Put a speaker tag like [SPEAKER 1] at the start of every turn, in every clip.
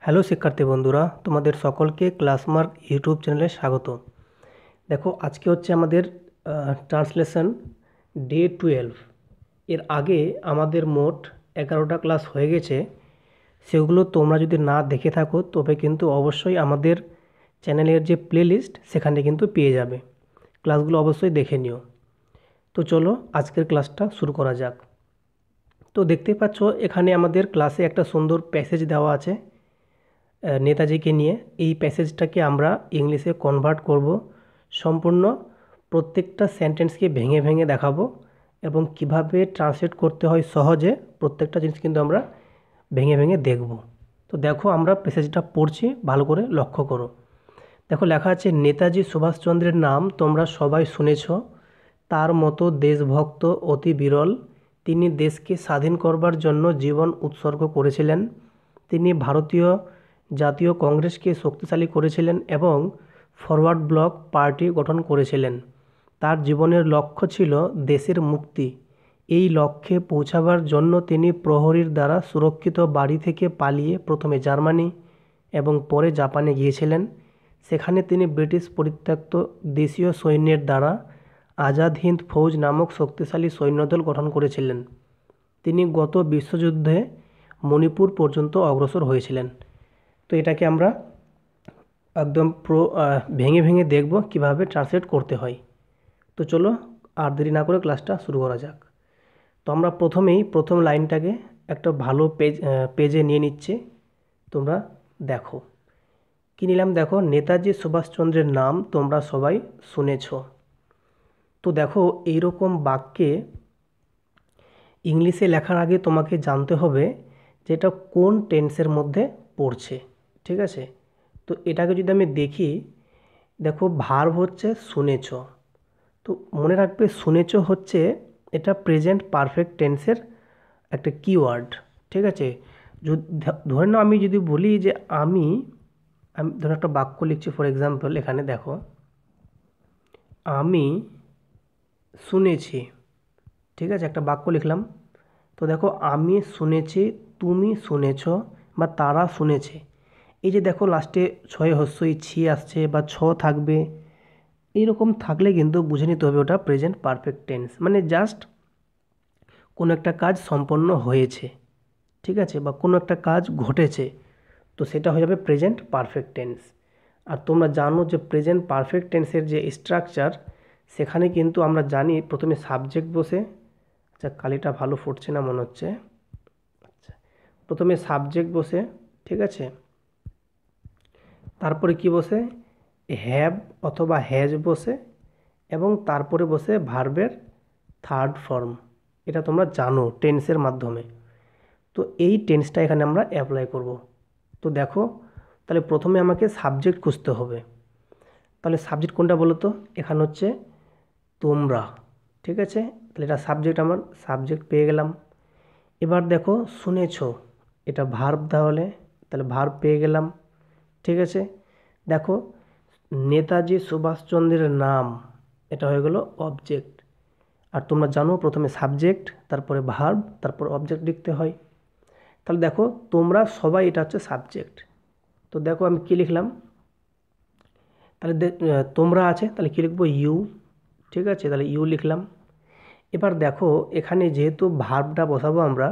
[SPEAKER 1] Hello শিক্ষার্থী বন্ধুরা, তোমাদের সকলকে ক্লাসমার্ক ইউটিউব চ্যানেলে স্বাগত। দেখো, আজকে হচ্ছে আমাদের ট্রান্সলেশন ডে 12। এর আগে আমাদের মোট 11টা ক্লাস হয়ে গেছে। সেগুলো তোমরা যদি না দেখে থাকো তবে কিন্তু অবশ্যই আমাদের চ্যানেলের যে প্লেলিস্ট সেখানে কিন্তু পেয়ে যাবে। ক্লাসগুলো অবশ্যই দেখে নিও। তো চলো আজকের ক্লাসটা শুরু করা যাক। তো দেখতেই পাচ্ছ এখানে আমাদের ক্লাসে একটা সুন্দর প্যাসেজ দেওয়া আছে নেতাজিকে নিয়ে। এই প্যাসেজটাকে আমরা ইংলিশে কনভার্ট করব। সম্পূর্ণ প্রত্যেকটা সেন্টেন্সকে ভেঙে ভেঙে দেখাবো এবং কিভাবে ট্রান্সলেট করতে হয় সহজে প্রত্যেকটা জিনিস কিন্তু আমরা ভেঙে ভেঙে দেখব। তো দেখো, আমরা প্যাসেজটা পড়ছি, ভালো করে লক্ষ্য করো। দেখো, লেখা আছে, নেতাজি সুভাষচন্দ্রের নাম তোমরা সবাই শুনেছ। তার মতো দেশভক্ত অতি বিরল। তিনি দেশকে স্বাধীন করবার জন্য জীবন উৎসর্গ করেছিলেন। তিনি ভারতীয় জাতীয় কংগ্রেসকে শক্তিশালী করেছিলেন এবং ফরওয়ার্ড ব্লক পার্টি গঠন করেছিলেন। তার জীবনের লক্ষ্য ছিল দেশের মুক্তি। এই লক্ষ্যে পৌঁছাবার জন্য তিনি প্রহরীর দ্বারা সুরক্ষিত বাড়ি থেকে পালিয়ে প্রথমে জার্মানি এবং পরে জাপানে গিয়েছিলেন। সেখানে তিনি ব্রিটিশ পরিত্যক্ত দেশীয় সৈন্যের দ্বারা আজাদ হিন্দ ফৌজ নামক শক্তিশালী সৈন্যদল গঠন করেছিলেন। তিনি গত বিশ্বযুদ্ধে মণিপুর পর্যন্ত অগ্রসর হয়েছিলেন। তো এটাকে আমরা একদম ভেঙে ভেঙে দেখব কিভাবে ট্রান্সলেট করতে হয়। তো চলো আর দেরি না করে ক্লাসটা শুরু করা যাক। তো আমরা প্রথমেই প্রথম লাইনটাকে একটা ভালো পেজে নিয়ে নিচ্ছি। তোমরা দেখো কী নিলাম। দেখো, নেতাজি সুভাষচন্দ্রের নাম তোমরা সবাই শুনেছ। তো দেখো, এইরকম বাক্যে ইংলিশে লেখার আগে তোমাকে জানতে হবে যে এটা কোন টেন্সের মধ্যে পড়ছে। ঠিক আছে? তো এটাকে যদি আমি দেখি, দেখো ভার্ব হচ্ছে শুনেছ। তো মনে রাখবে, শুনেছ হচ্ছে এটা প্রেজেন্ট পারফেক্ট টেন্সের একটা কিওয়ার্ড। ঠিক আছে? ধরে নাও আমি যদি বলি যে আমি আমি ধরো একটা বাক্য লিখছি, ফর এক্সাম্পল এখানে দেখো, আমি শুনেছি। ঠিক আছে, একটা বাক্য লিখলাম। তো দেখো, আমি শুনেছি, তুমি শুনেছ বা তারা শুনেছে। এই যে দেখো লাস্টে ছয় হস্যই ছি আসছে বা ছ থাকবে, এইরকম থাকলে কিন্তু বুঝে নিতে হবে ওটা প্রেজেন্ট পারফেক্ট টেন্স, মানে জাস্ট কোনো একটা কাজ সম্পন্ন হয়েছে। ঠিক আছে? বা কোনো একটা কাজ ঘটেছে, তো সেটা হয়ে যাবে প্রেজেন্ট পারফেক্ট টেন্স। আর তোমরা জানো যে প্রেজেন্ট পারফেক্ট টেন্সের যে স্ট্রাকচার, সেখানে কিন্তু আমরা জানি প্রথমে সাবজেক্ট বসে। আচ্ছা, কালিটা ভালো ফুটছে না মনে হচ্ছে। আচ্ছা, প্রথমে সাবজেক্ট বসে। ঠিক আছে? তারপরে কি বসে? হ্যাভ অথবা হ্যাজ বসে এবং তারপরে বসে ভার্বের থার্ড ফর্ম। এটা তোমরা জানো টেন্সের মাধ্যমে। তো এই টেন্সটা এখানে আমরা অ্যাপ্লাই করব। তো দেখো, তাহলে প্রথমে আমাকে সাবজেক্ট খুঁজতে হবে। তাহলে সাবজেক্ট কোনটা বলো তো? এখানে হচ্ছে তোমরা। ঠিক আছে? তাহলে এটা সাবজেক্ট, আমার সাবজেক্ট পেয়ে গেলাম। এবার দেখো, শুনেছ, এটা ভার্ব, তাহলে ভার্ব পেয়ে গেলাম। ঠিক আছে? দেখো, নেতাজি সুভাষচন্দ্রের নাম, এটা হয়ে গেল অবজেক্ট। আর তোমরা জানো প্রথমে সাবজেক্ট, তারপরে ভার্ব, তারপর অবজেক্ট লিখতে হয়। তাহলে দেখো, তোমরা সবাই, এটা হচ্ছে সাবজেক্ট। তো দেখো আমি কী লিখলাম, তাহলে তোমরা আছে, তাহলে কী লিখবো? ইউ। ঠিক আছে? তাহলে ইউ লিখলাম। এবার দেখো, এখানে যেহেতু ভার্বটা বসাবো আমরা,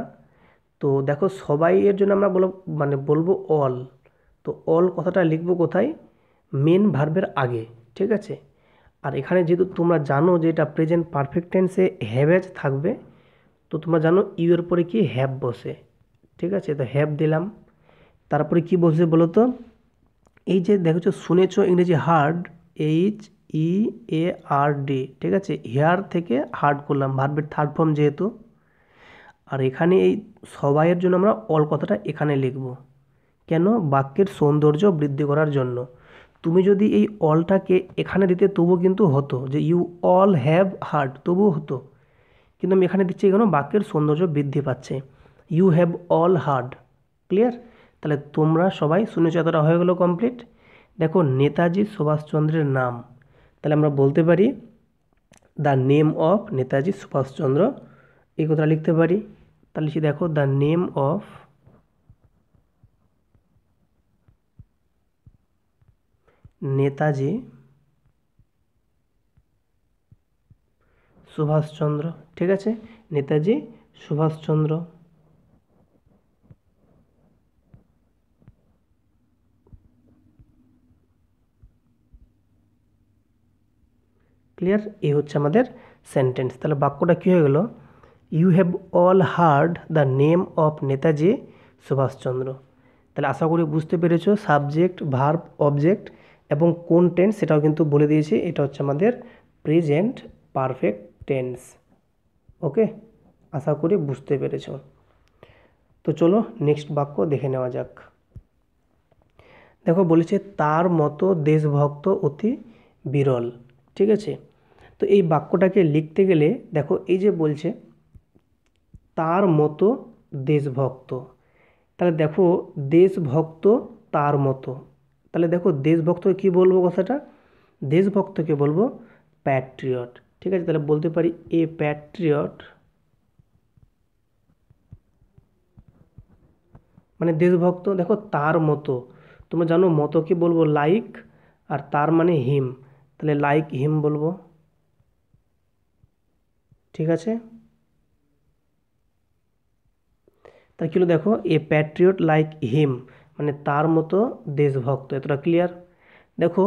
[SPEAKER 1] তো দেখো সবাই এর জন্য আমরা বলবো অল। তো অল কথাটা লিখবো কোথায়? মেন ভার্বের আগে। ঠিক আছে? আর এখানে যেহেতু তোমরা জানো যে এটা প্রেজেন্ট পারফেক্ট টেন্সে হ্যাভেজ থাকবে, তো তোমরা জানো ইউ এর পরে কি হ্যাভ বসে। ঠিক আছে? তো হ্যাভ দিলাম। তারপরে কি বসে বলো তো? এই যে দেখছো শুনেছ, ইংরেজি হার্ড, এইচ ই এ আর ডি। ঠিক আছে? হেয়ার থেকে হার্ড করলাম, ভার্বের থার্ড ফর্ম যেহেতু। আর এখানে এই সবাইয়ের জন্য আমরা অল কথাটা এখানে লিখব। কেন? বাক্যের সৌন্দর্য বৃদ্ধি করার জন্য। তুমি যদি এই অলটাকে এখানে দিতে তবুও কিন্তু হতো, যে ইউ অল হ্যাভ হার্ড, তবুও হতো। কিন্তু আমি এখানে দিচ্ছি কেন? বাক্যের সৌন্দর্য বৃদ্ধি পাচ্ছে। You have all heard. Clear? তাহলে তোমরা সবাই শুনেছ, এতটা হয়ে গেল কমপ্লিট। দেখো, নেতাজি সুভাষচন্দ্রের নাম, তাহলে আমরা বলতে পারি the name of Netaji Subhas Chandra, এই কথাটা লিখতে পারি। তাহলে দেখো, the name of Netaji Subhas Chandra. ঠিক আছে, নেতাজি সুভাষচন্দ্র। ক্লিয়ার? এই হচ্ছে আমাদের সেন্টেন্স। তাহলে বাক্যটা কী হয়ে গেল? You have all heard the name of Netaji Subhas Chandra. তাহলে আশা করি বুঝতে পেরেছো সাবজেক্ট, ভার্ব, অবজেক্ট এবং কোন টেন্স সেটাও কিন্তু বলে দিয়েছি। এটা হচ্ছে আমাদের প্রেজেন্ট পারফেক্ট টেন্স। ওকে, আশা করি বুঝতে পেরেছো। তো চলো নেক্সট বাক্য দেখে নেওয়া যাক। দেখো বলেছে তার মতো দেশভক্ত অতি বিরল। ঠিক আছে, তো এই বাক্যটাকে লিখতে গেলে দেখো এই যে বলছে তার মতো দেশভক্ত, তাহলে দেখো দেশভক্ত তার মতো, তাহলে দেখো দেশভক্ত কি বলবো কথাটা? দেশভক্তকে বলবো প্যাট্রিয়ট। ঠিক আছে, তাহলে বলতে পারি এ প্যাট্রিয়ট মানে দেশভক্ত। দেখো তার মতো, তোমরা জানো মতোকে বলবো লাইক, আর তার মানে হিম, তাহলে লাইক হিম বলবো। ঠিক আছে, তাই কি হলো দেখো এ প্যাট্রিয়ট লাইক হিম মানে তার মতো দেশভক্ত। এতটা ক্লিয়ার? দেখো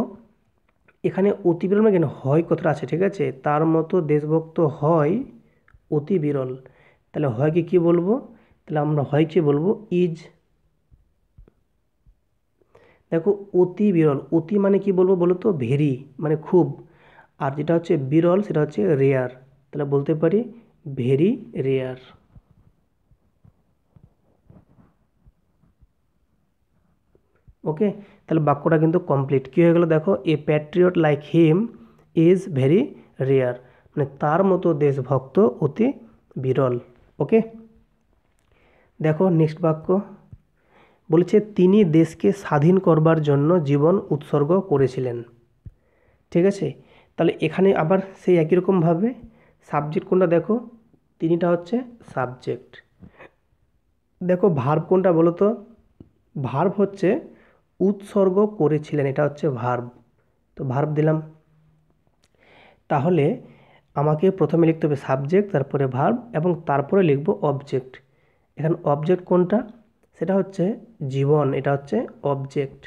[SPEAKER 1] এখানে অতি বিরল মানে কেন হয় কথাটা আছে। ঠিক আছে, তার মতো দেশভক্ত হয় অতি বিরল, তাহলে হয়কে কি বলবো? তাহলে আমরা হয় কি বলবো? ইজ। দেখো অতি বিরল, অতি মানে কি বলবো বলো তো? ভেরি মানে খুব, আর যেটা হচ্ছে বিরল সেটা হচ্ছে রেয়ার, তাহলে বলতে পারি ভেরি রেয়ার। ওকে, তাহলে বাক্যটা কিন্তু কমপ্লিট। কী হয়ে গেল দেখো এ Patriot like him is very rare মানে তার মতো দেশভক্ত অতি বিরল। ওকে, দেখো নেক্সট বাক্য বলেছে তিনি দেশকে স্বাধীন করবার জন্য জীবন উৎসর্গ করেছিলেন। ঠিক আছে, তাহলে এখানে আবার সেই একই রকমভাবে সাবজেক্ট কোনটা দেখো? তিনিটা হচ্ছে সাবজেক্ট। দেখো ভার্ব কোনটা বলো তো? ভার্ব হচ্ছে উৎসর্গ করেছিলেন, এটা হচ্ছে ভার্ব। তো ভার্ব দিলাম, তাহলে আমাকে প্রথমে লিখতে হবে সাবজেক্ট, তারপরে ভার্ব এবং তারপরে লিখব অবজেক্ট। এখানে অবজেক্ট কোনটা? সেটা হচ্ছে জীবন, এটা হচ্ছে অবজেক্ট।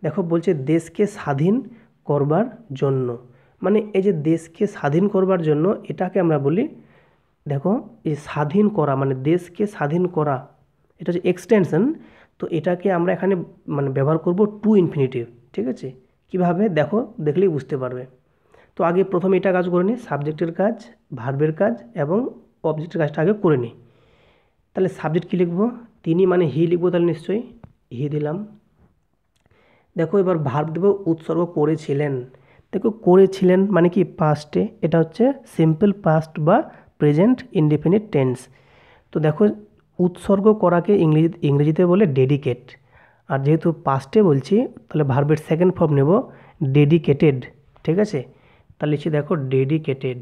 [SPEAKER 1] দেখো বলছে দেশকে স্বাধীন করবার জন্য, মানে এই যে দেশকে স্বাধীন করবার জন্য এটাকে আমরা বলি, দেখো এই স্বাধীন করা মানে দেশকে স্বাধীন করা, এটা হচ্ছে এক্সটেনশন। তো এটাকে আমরা এখানে মানে ব্যবহার করব টু ইনফিনিটিভ। ঠিক আছে, কিভাবে দেখো দেখলেই বুঝতে পারবে। তো আগে প্রথমে এটা কাজ করে নিই, সাবজেক্টের কাজ, ভার্বের কাজ এবং অবজেক্টের কাজটা আগে করে নিই। তাহলে সাবজেক্ট কী লিখবো? তিনি মানে হি লিখবো, তাহলে নিশ্চয়ই হি দিলাম। দেখো এবার ভার্ব দেবো উৎসর্গ করেছিলেন। দেখো করেছিলেন মানে কি পাস্টে, এটা হচ্ছে সিম্পল পাস্ট বা প্রেজেন্ট ইনডেফিনিট টেন্স। তো দেখো উৎসর্গ করাকে ইংরেজিতে বলে ডেডিকেট, আর যেহেতু পাস্টে বলছি তাহলে ভার্বের সেকেন্ড ফর্ম নেব ডেডিকেটেড। ঠিক আছে, তাহলে লিখছি দেখো ডেডিকেটেড।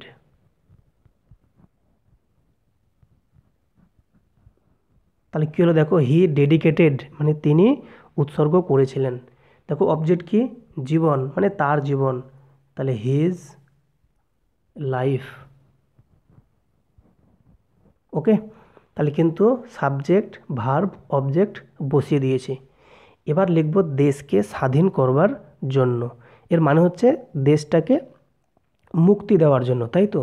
[SPEAKER 1] তাহলে কী হলো দেখো হি ডেডিকেটেড মানে তিনি উৎসর্গ করেছিলেন। দেখো অবজেক্ট কি? জীবন মানে তার জীবন, তাহলে হিজ লাইফ। ওকে, তাহলে কিন্তু সাবজেক্ট, ভার্ব, অবজেক্ট বসিয়ে দিয়েছি। এবার লিখব দেশকে স্বাধীন করবার জন্য, এর মানে হচ্ছে দেশটাকে মুক্তি দেওয়ার জন্য, তাই তো?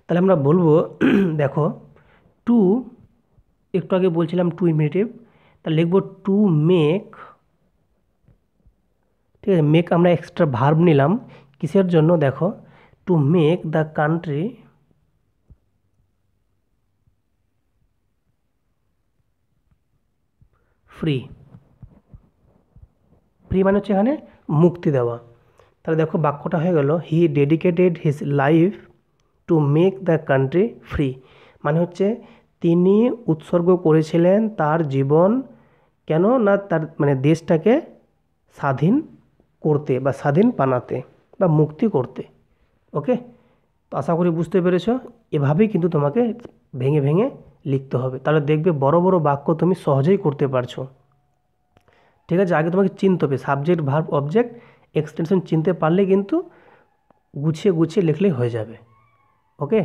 [SPEAKER 1] তাহলে আমরা বলবো দেখো টু, একটু আগে বলছিলাম টু ইনফিনিটিভ, তাহলে লিখব টু মেক। ঠিক আছে, মেক আমরা এক্সট্রা ভার্ব নিলাম কিসের জন্য? দেখো two make the country free. Free মানে হচ্ছে এখানে মুক্তি দেওয়া। তাহলে দেখো বাক্যটা হয়ে গেল he dedicated his life to make the country free, মানে হচ্ছে তিনি উৎসর্গ করেছিলেন তার জীবন, কেন না তার মানে দেশটাকে স্বাধীন করতে বা স্বাধীন বানাতে বা মুক্তি করতে। ওকে, তো আশা করি বুঝতে পেরেছো। এভাবেই কিন্তু তোমাকে ভেঙে ভেঙে লিখতে হবে, তাহলে দেখবে বড় বড় বাক্য তুমি সহজেই করতে পারছো। ঠিক আছে, আগে তোমাকে চিনতে হবে সাবজেক্ট, ভার্ব, অবজেক্ট এক্সটেনশন চিনতে পারলে কিন্তু গুছিয়ে গুছিয়ে লিখলেই হয়ে যাবে। ওকে,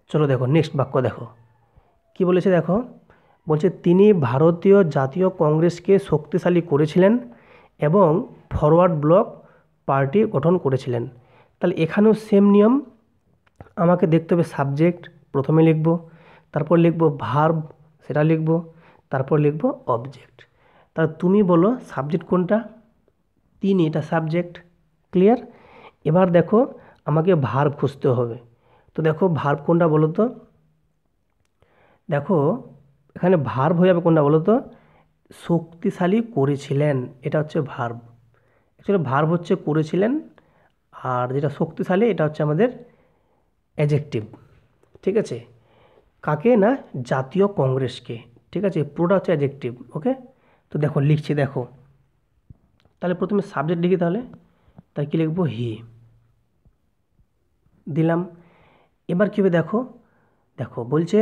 [SPEAKER 1] চলো দেখো নেক্সট বাক্য দেখো কি বলেছে। দেখো বলছে তিনি ভারতীয় জাতীয় কংগ্রেসকে শক্তিশালী করেছিলেন এবং ফরওয়ার্ড ব্লক পার্টি গঠন করেছিলেন। তাহলে এখানেও সেম নিয়ম, আমাকে দেখতে হবে সাবজেক্ট প্রথমে লিখব, তারপর লিখব ভার্ব সেটা লিখব, তারপর লিখব অবজেক্ট। তাহলে তুমি বলো সাবজেক্ট কোনটা? তিনি, এটা সাবজেক্ট, ক্লিয়ার। এবার দেখো আমাকে ভার্ব খুঁজতে হবে। তো দেখো ভার্ব কোনটা বলো তো? দেখো এখানে ভার্ব হয়ে যাবে কোনটা বলো তো? শক্তিশালী করেছিলেন, এটা হচ্ছে ভার্ব। অ্যাকচুয়ালি ভার্ব হচ্ছে করেছিলেন, আর যেটা শক্তিশালী এটা হচ্ছে আমাদের অ্যাডজেক্টিভ। ঠিক আছে, কাকে না? জাতীয় কংগ্রেসকে। ঠিক আছে, পুরোটা হচ্ছে অ্যাডজেক্টিভ। ওকে, তো দেখো লিখছি, দেখো তাহলে প্রথমে সাবজেক্ট লিখি, তাহলে কী লিখবো? হি দিলাম। এবার কী হবে দেখো, দেখো বলছে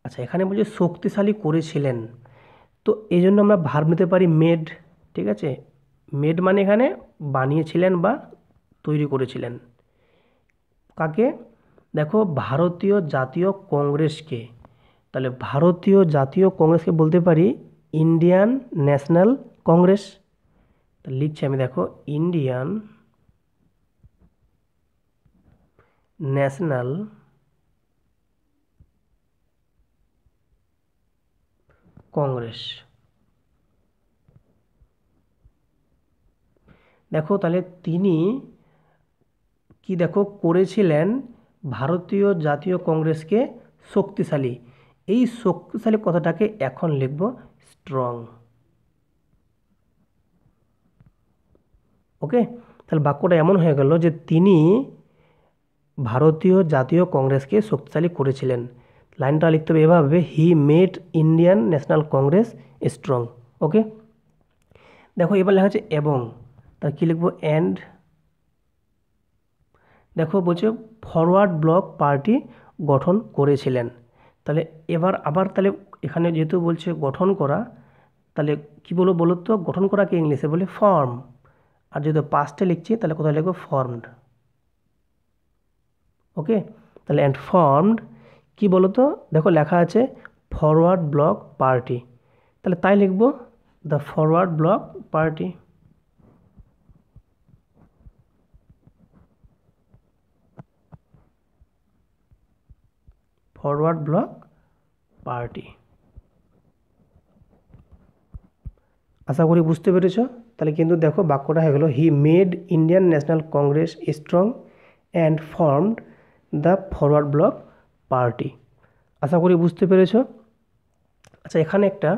[SPEAKER 1] আচ্ছা এখানে বলছে শক্তিশালী করেছিলেন, তো এই জন্য আমরা ভার্ব নিতে পারি মেড। ঠিক আছে, মেড মানে এখানে বানিয়েছিলেন বা তৈরি করেছিলেন। কাকে? দেখো ভারতীয় জাতীয় কংগ্রেসকে। তাহলে ভারতীয় জাতীয় কংগ্রেসকে বলতে পারি ইন্ডিয়ান ন্যাশনাল কংগ্রেস। লিখছি আমি, দেখো ইন্ডিয়ান ন্যাশনাল কংগ্রেস। দেখো তাহলে তিনি কি দেখো করেছিলেন ভারতীয় জাতীয় কংগ্রেসকে শক্তিশালী। এই শক্তিশালী কথাটাকে এখন লিখব স্ট্রং। ওকে, তাহলে বাক্যটা এমন হয়ে গেল যে তিনি ভারতীয় জাতীয় কংগ্রেসকে শক্তিশালী করেছিলেন। লাইনটা লিখতে হবে এভাবে, he made Indian National Congress strong. Okay, দেখো এবার লেখা আছে এবং, তার কী লিখবো? অ্যান্ড। দেখো বলছে ফরওয়ার্ড ব্লক পার্টি গঠন করেছিলেন। তাহলে এবার আবার তাহলে এখানে যেহেতু বলছে গঠন করা, তাহলে কী বলবো বলো তো? গঠন করাকে ইংলিশে বলে ফর্ম, আর যেহেতু পাস্টে লিখছি তাহলে কোথায় লিখবো? ফর্মড। ওকে, তাহলে অ্যান্ড ফর্মড কী বলো তো? দেখো লেখা আছে ফরওয়ার্ড ব্লক পার্টি, তাহলে তাই লিখবো the Forward Bloc party. Forward Bloc party. আশা করি বুঝতে পেরেছ। তাহলে কিন্তু দেখো বাক্যটা হয়ে গেল, he made Indian National Congress strong and formed the Forward Bloc party. আশা করি বুঝতে পেরেছ। আচ্ছা এখানে একটা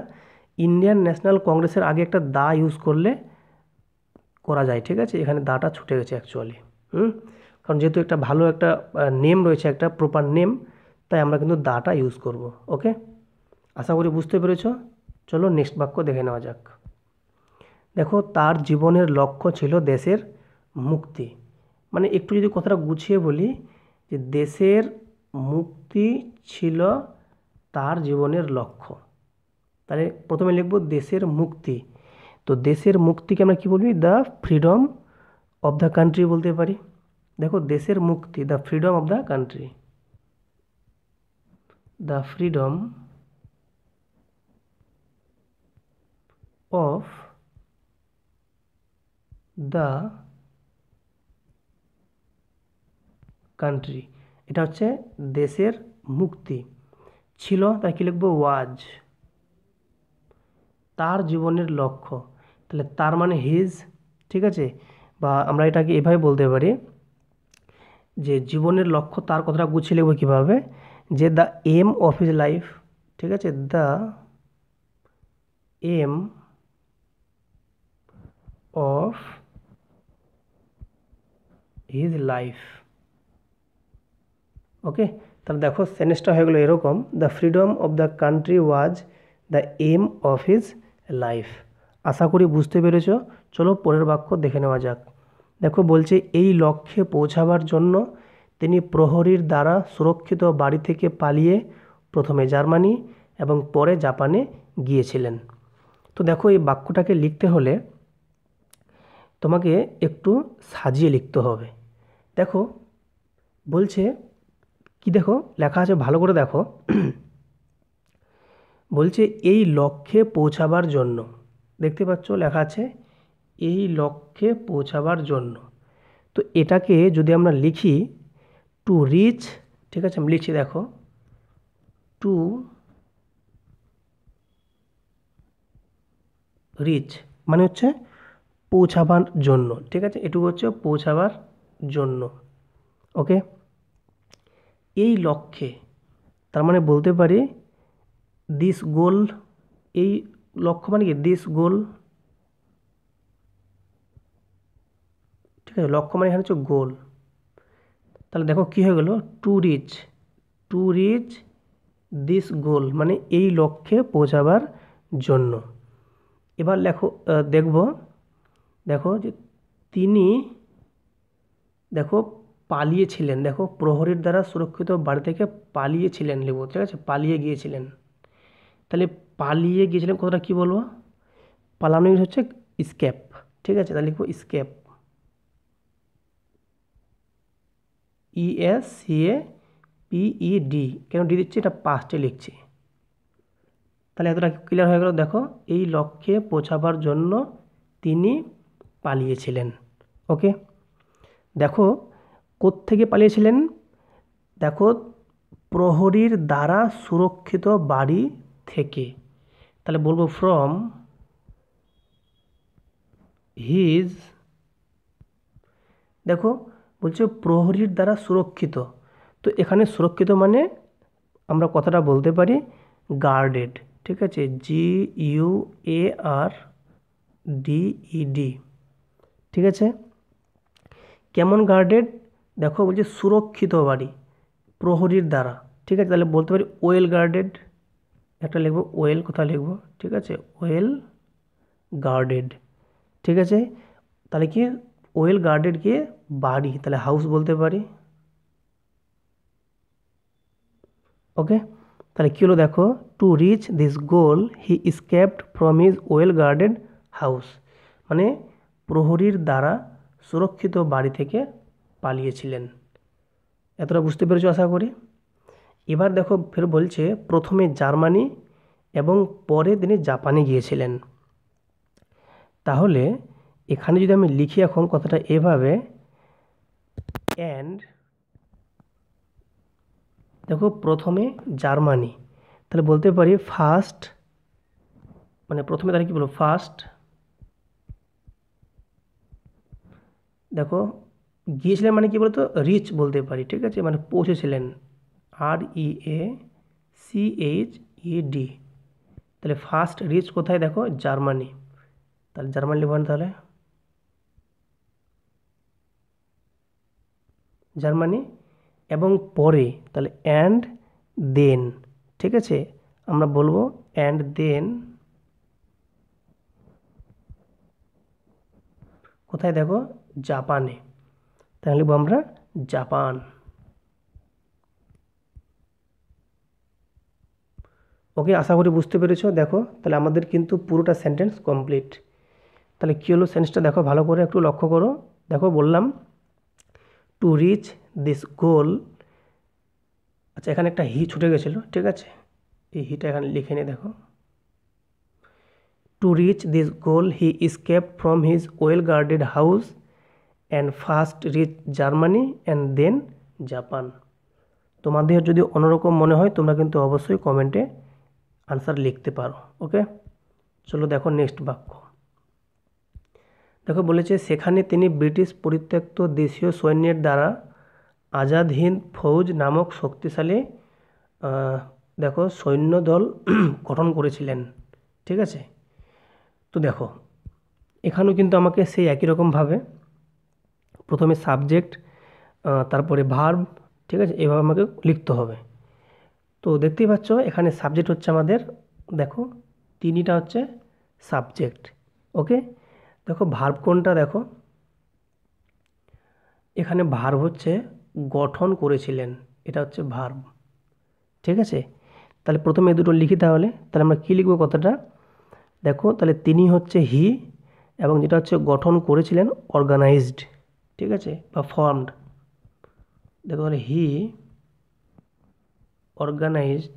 [SPEAKER 1] ইন্ডিয়ান ন্যাশনাল কংগ্রেসের আগে একটা দা ইউজ করলে করা যায়। ঠিক আছে, এখানে দাটা ছুটে গেছে অ্যাকচুয়ালি। কারণ যেহেতু একটা ভালো একটা নেম রয়েছে, একটা প্রপার নেম, তাই আমরা কিন্তু দাটা ইউজ করব। ওকে, আশা করি বুঝতে পেরেছ। চলো নেক্সট বাক্য দেখে নেওয়া যাক। দেখো তার জীবনের লক্ষ্য ছিল দেশের মুক্তি। মানে একটু যদি কথাটা গুছিয়ে বলি, যে দেশের মুক্তি ছিল তার জীবনের লক্ষ্য। তাহলে প্রথমে লিখব দেশের মুক্তি। তো দেশের মুক্তিকে আমরা কী বলবি? The freedom of the country বলতে পারি। দেখো দেশের মুক্তি, the freedom of the country, the freedom of the country, এটা হচ্ছে দেশের মুক্তি ছিল। তাই কী লিখবো? ওয়াজ, তার জীবনের লক্ষ্য। তাহলে তার মানে হিজ। ঠিক আছে, বা আমরা এটাকে এভাবে বলতে পারি যে জীবনের লক্ষ্য, তার কথাটা গুছিয়ে লিখবো কীভাবে? যে the aim of his life. ঠিক আছে, the aim of his life. Okay, তাহলে দেখো সেন্টেন্সটা হয়ে গেলো এরকম, the freedom of the country was the aim of his life. আশা করি বুঝতে পেরেছ। চলো পরের বাক্য দেখে নেওয়া যাক। দেখো বলছে এই লক্ষ্যে পৌঁছাবার জন্য তিনি প্রহরীর দ্বারা সুরক্ষিত বাড়ি থেকে পালিয়ে প্রথমে জার্মানি এবং পরে জাপানে গিয়েছিলেন। তো দেখো এই বাক্যটাকে লিখতে হলে তোমাকে একটু সাজিয়ে লিখতে হবে। দেখো বলছে কি, দেখো লেখা আছে, ভালো করে দেখো। বলছে এই লক্ষ্যে পৌঁছাবার জন্য, দেখতে পাচ্ছ লেখা আছে এই লক্ষ্যে পৌঁছাবার জন্য। তো এটাকে যদি আমরা লিখি টু রিচ, ঠিক আছে আমি লিখছি, দেখো টু রিচ মানে হচ্ছে পৌঁছাবার জন্য, ঠিক আছে, এটুকু হচ্ছে পৌঁছাবার জন্য। ওকে, এই লক্ষ্যে, তার মানে বলতে পারি দিস গোল, এই লক্ষ্য মানে কি দিস গোল, ঠিক আছে, লক্ষ্য মানে এখানে হচ্ছে গোল। তাহলে দেখো কি হয়ে গেল, টু রিচ দিস গোল মানে এই লক্ষ্যে পৌঁছাবার জন্য। এবার লেখো, দেখব, দেখো যে তিনি, দেখো পালিয়েছিলেন, দেখো প্রহরীর দ্বারা সুরক্ষিত বাড়ি থেকে পালিয়েছিলেন লিখব, ঠিক আছে, পালিয়ে গিয়েছিলেন। তাহলে পালিয়ে গিয়েছিলেন কথাটা কি বলবো, পালানো হচ্ছে স্কেপ, ঠিক আছে, তাহলে লিখবো স্কেপ, ESCAPED, কেন ডি দিচ্ছি, এটা পাস্টে লিখছি। তাহলে এতটা ক্লিয়ার হয়ে গেল। দেখো এই লক্ষ্যে পৌঁছাবার জন্য তিনি পালিয়েছিলেন। ওকে, দেখো কোত্থেকে পালিয়েছিলেন, দেখো প্রহরীর দ্বারা সুরক্ষিত বাড়ি থেকে। তাহলে বলবো ফ্রম হিজ, দেখো বলছে প্রহরীর দ্বারা সুরক্ষিত, তো এখানে সুরক্ষিত মানে আমরা কথাটা বলতে পারি গার্ডেড, ঠিক আছে, GUARDED, ঠিক আছে। কেমন গার্ডেড, দেখো বলছে সুরক্ষিত বাড়ি প্রহরীর দ্বারা, ঠিক আছে, তাহলে বলতে পারি ওয়েল গার্ডেড, একটা লিখবো ওয়েল, কোথায় লিখবো, ঠিক আছে, ওয়েল গার্ডেড, ঠিক আছে। তাহলে কি ওয়েল গার্ডেড কি বাড়ি, তাহলে হাউস বলতে পারি। ওকে, তাহলে কী হলো, দেখো to reach this goal he escaped from his well guarded house, মানে প্রহরীর দ্বারা সুরক্ষিত বাড়ি থেকে পালিয়েছিলেন। এতটা বুঝতে পেরেছো আশা করি। এবার দেখো ফের বলছে প্রথমে জার্মানি এবং পরে তিনি জাপানে গিয়েছিলেন। তাহলে এখানে যদি আমি লিখি এখন কথাটা এভাবে, অ্যান্ড দেখো প্রথমে জার্মানি, তাহলে বলতে পারি ফার্স্ট, মানে প্রথমে তাহলে কি বলবো ফার্স্ট, দেখো গিয়েছিলেন মানে কি বলতো রিচ বলতে পারি, ঠিক আছে, মানে পৌঁছেছিলেন, REACHED, তাহলে ফার্স্ট রিচ কোথায়, দেখো জার্মানি, তাহলে জার্মানি লিখবেন, তাহলে জার্মানি, এবং পরে তাহলে অ্যান্ড দেন, ঠিক আছে, আমরা বলবো অ্যান্ড দেন কোথায়, দেখো জাপানে, তাহলে লিখবো আমরা জাপান। ওকে, আশা করি বুঝতে পেরেছো। দেখো তাহলে আমাদের কিন্তু পুরোটা সেন্টেন্স কমপ্লিট। তাহলে কী হলো সেন্টেন্সটা দেখো ভালো করে একটু লক্ষ্য করো। দেখো বললাম টু রিচ দিস গোল, আচ্ছা এখানে একটা হি ছুটে গেছিলো, ঠিক আছে, এই হিটা এখানে লিখে নিয়ে দেখো, to reach this goal he escaped from his well guarded house and first reached Germany and then Japan. তোমাদের যদি অন্যরকম মনে হয় তোমরা কিন্তু অবশ্যই কমেন্টে আনসার লিখতে পারো। ওকে, চলো দেখো নেক্সট বাক্য। দেখো বলেছে সেখানে তিনি ব্রিটিশ পরিত্যক্ত দেশীয় সৈন্যের দ্বারা আজাদ হিন্দ ফৌজ নামক শক্তিশালী দেখো সৈন্যদল গঠন করেছিলেন, ঠিক আছে। তো দেখো এখানেও কিন্তু আমাকে সেই একই রকমভাবে প্রথমে সাবজেক্ট, তারপরে ভার্ব, ঠিক আছে, এভাবে আমাকে লিখতে হবে। তো দেখতেই পাচ্ছ এখানে সাবজেক্ট হচ্ছে আমাদের, দেখো তিনিটা হচ্ছে সাবজেক্ট। ওকে, দেখো ভার্ব কোনটা, দেখো এখানে ভার্ব হচ্ছে গঠন করেছিলেন, এটা হচ্ছে ভার্ব, ঠিক আছে। তাহলে প্রথমে এই দুটো লিখি, তাহলে আমরা কী লিখবো কথাটা, দেখো তাহলে তিনি হচ্ছে হি, এবং যেটা হচ্ছে গঠন করেছিলেন অর্গানাইজড, ঠিক আছে, বা ফর্মড। দেখো তাহলে হি অর্গানাইজড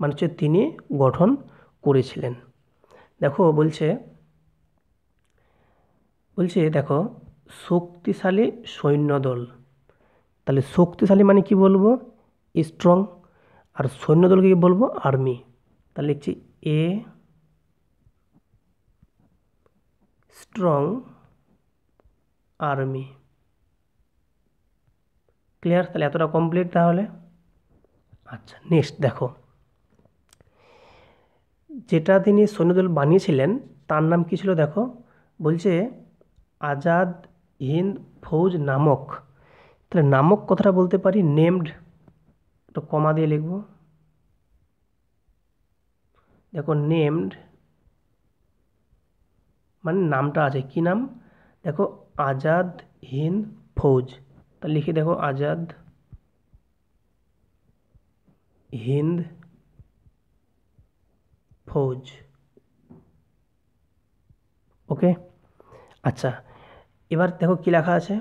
[SPEAKER 1] মানে হচ্ছে তিনি গঠন করেছিলেন। দেখো বলছে দেখো শক্তিশালী সৈন্যদল। তাহলে শক্তিশালী মানে কি বলবো? স্ট্রং। আর সৈন্যদলকে কি বলবো? আর্মি। তাহলে লিখছি এ স্ট্রং আর্মি। ক্লিয়ার? তাহলে এতটা কমপ্লিট তাহলে। আচ্ছা, নেক্সট দেখো, যেটা তিনি সৈন্যদল বানিয়েছিলেন তার নাম কি ছিল? দেখো বলছে আজাদ হিন্দ ফৌজ নামক। তাহলে নামক কথাটা বলতে পারি নেমড, একটা কমা দিয়ে লিখব। দেখো নেমড মানে নামটা আছে, কি নাম? দেখো আজাদ হিন্দ ফৌজ। তা লিখে দেখো আজাদ হিন্দ ফৌজ। ওকে, আচ্ছা, এবার দেখো কি লেখা আছে।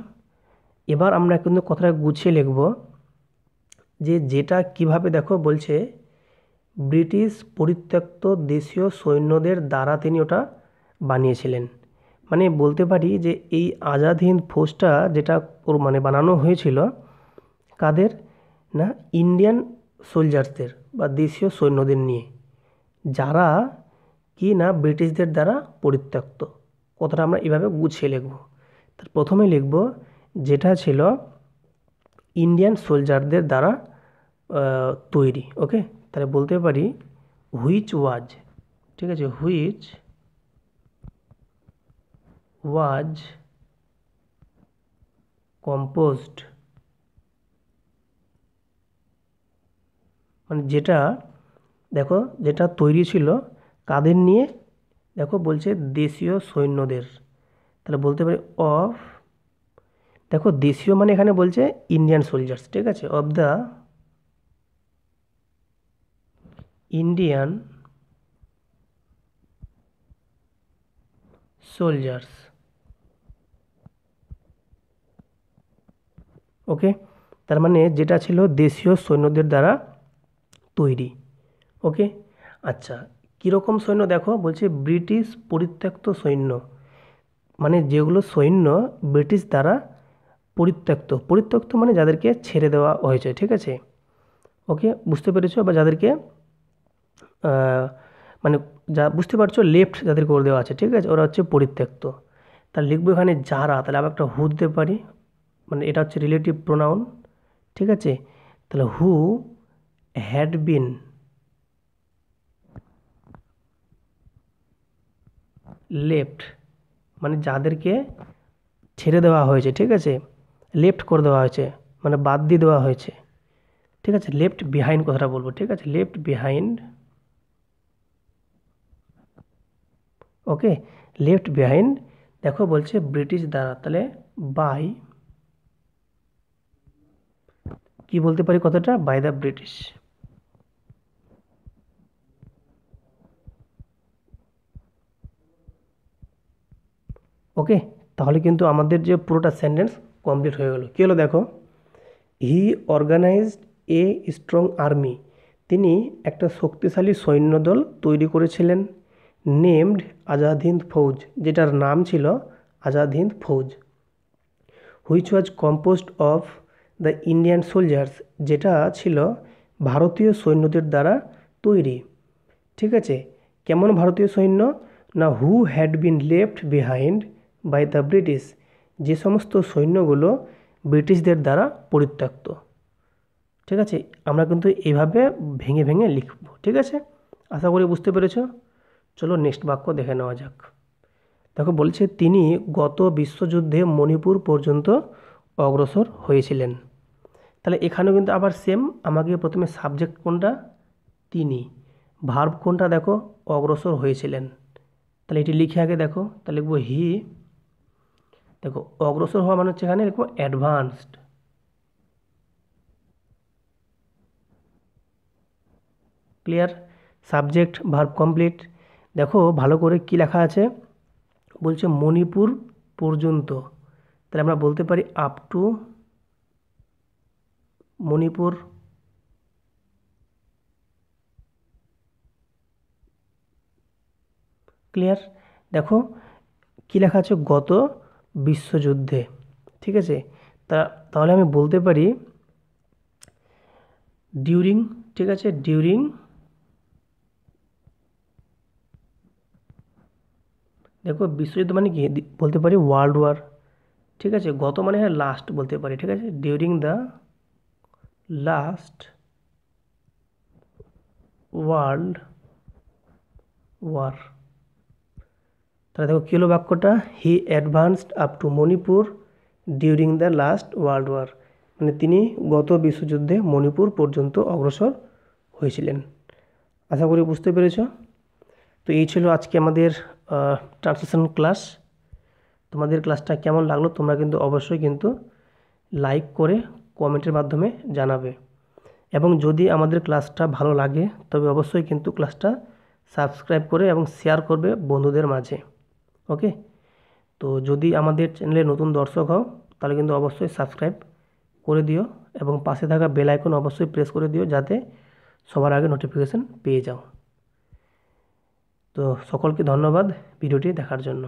[SPEAKER 1] এবার আমরা কিন্তু কথাটা গুছিয়ে লিখব যে যেটা কিভাবে, দেখো বলছে ব্রিটিশ পরিত্যক্ত দেশীয় সৈন্যদের দ্বারা তিনি ওটা বানিয়েছিলেন। মানে বলতে পারি যে এই আজাদ হিন্দ ফৌজটা যেটা ওর মানে বানানো হয়েছিল কাদের? না, ইন্ডিয়ান সোলজার্সদের বা দেশীয় সৈন্যদের নিয়ে, যারা কি না ব্রিটিশদের দ্বারা পরিত্যক্ত। কথাটা আমরা এভাবে গুছিয়ে লিখব। তার প্রথমে লিখব যেটা ছিল ইন্ডিয়ান সোলজারদের দ্বারা তৈরি। ওকে, তাহলে বলতে পারি হুইচ ওয়াজ, ঠিক আছে, হুইচ ওয়াজ কম্পোজড মানে যেটা, দেখো যেটা তৈরি ছিল কাদের নিয়ে? দেখো বলছে দেশীয় সৈন্যদের। তাহলে বলতে পারি অফ, দেখো দেশীয় মানে এখানে বলছে ইন্ডিয়ান সোলজার্স, ঠিক আছে, অফ দ্য ইন্ডিয়ান সোলজার্স। ওকে, তার মানে যেটা ছিল দেশীয় সৈন্যদের দ্বারা তৈরি। ওকে, আচ্ছা, কীরকম সৈন্য? দেখো বলছে ব্রিটিশ পরিত্যক্ত সৈন্য, মানে যেগুলো সৈন্য ব্রিটিশ দ্বারা পরিত্যক্ত। পরিত্যক্ত মানে যাদেরকে ছেড়ে দেওয়া হয়েছে, ঠিক আছে। ওকে, বুঝতে পেরেছো? বা যাদেরকে মানে যা বুঝতে পারছো, লেফট যাদের করে দেওয়া আছে, ঠিক আছে, ওরা হচ্ছে পরিত্যক্ত। তাহলে লিখবো এখানে যারা, তাহলে আবার একটা হু দিতে পারি, মানে এটা হচ্ছে রিলেটিভ প্রোনাউন, ঠিক আছে। তাহলে হু হ্যাড বিন লেফট মানে যাদেরকে ছেড়ে দেওয়া হয়েছে, ঠিক আছে, লেফট করে দেওয়া হয়েছে মানে বাদ দিয়ে দেওয়া হয়েছে, ঠিক আছে। লেফট বিহাইন্ড কথাটা বলবো, ঠিক আছে, লেফট বিহাইন্ড। ওকে, লেফট বিহাইন্ড। দেখো বলছে ব্রিটিশ দ্বারা, তাহলে বাই, কি বলতে পারি কথাটা? By the British. ওকে, তাহলে কিন্তু আমাদের যে পুরোটা সেন্টেন্স কমপ্লিট হয়ে গেল। কী হলো দেখো, হি অর্গানাইজড এ স্ট্রং আর্মি। তিনি একটা শক্তিশালী সৈন্যদল তৈরি করেছিলেন। নেমড আজাদ হিন্দ ফৌজ, যেটার নাম ছিল Azad Hind Fauj. Which was composed of the Indian soldiers, যেটা ছিল ভারতীয় সৈন্যদের দ্বারা তৈরি, ঠিক আছে। কেমন ভারতীয় সৈন্য? না, who had been left behind by the British, যে সমস্ত সৈন্যগুলো ব্রিটিশদের দ্বারা পরিত্যক্ত, ঠিক আছে। আমরা কিন্তু এইভাবে ভেঙে ভেঙে লিখব, ঠিক আছে। আশা করি বুঝতে পেরেছো। চলো নেক্সট বাক্য দেখে নেওয়া যাক। দেখো বলছে তিনি গত বিশ্বযুদ্ধে মণিপুর পর্যন্ত অগ্রসর হয়েছিলেন। তাহলে এখানেও কিন্তু আবার সেম, আমাকে প্রথমে সাবজেক্ট কোনটা? তিনি। ভার্ব কোনটা? দেখো অগ্রসর হয়েছিলেন। তাহলে এটি লিখে আগে দেখো, তাহলে লিখবো হি। দেখো অগ্রসর হওয়া মানে হচ্ছে এখানে লিখবো advanced. Clear? Subject verb complete. দেখো ভালো করে কি লেখা আছে, বলছে মণিপুর পর্যন্ত, তাহলে আমরা বলতে পারি আপ টু মণিপুর। ক্লিয়ার? দেখো কি লেখা আছে, গত বিশ্বযুদ্ধে। ঠিক আছে, তাহলে আমি বলতে পারি ডিউরিং। ঠিক আছে, ডিউরিং, দেখো বিশ্বযুদ্ধ মানে কি, বলতে পারি ওয়ার্ল্ড ওয়ার। ঠিক আছে, গত মানে হ্যাঁ লাস্ট বলতে পারি। ঠিক আছে, during the last world war. তাহলে দেখো কী হলো বাক্যটা, he advanced up to Manipur during the last world war, মানে তিনি গত বিশ্বযুদ্ধে মণিপুর পর্যন্ত অগ্রসর হয়েছিলেন। আশা করি বুঝতে পেরেছ। তো এই ছিল আজকে আমাদের ট্রান্সলেশন ক্লাস। তোমাদের ক্লাসটা কেমন লাগলো তোমরা কিন্তু অবশ্যই কিন্তু লাইক করে কমেন্টের মাধ্যমে জানাবে, এবং যদি আমাদের ক্লাসটা ভালো লাগে তবে অবশ্যই কিন্তু ক্লাসটা সাবস্ক্রাইব করে এবং শেয়ার করবে বন্ধুদের মাঝে। ওকে, তো যদি আমাদের চ্যানেলে নতুন দর্শক হও তাহলে কিন্তু অবশ্যই সাবস্ক্রাইব করে দিও এবং পাশে থাকা বেল আইকন অবশ্যই প্রেস করে দিও, যাতে সবার আগে নোটিফিকেশান পেয়ে যাও। তো সকলকে ধন্যবাদ ভিডিওটি দেখার জন্য।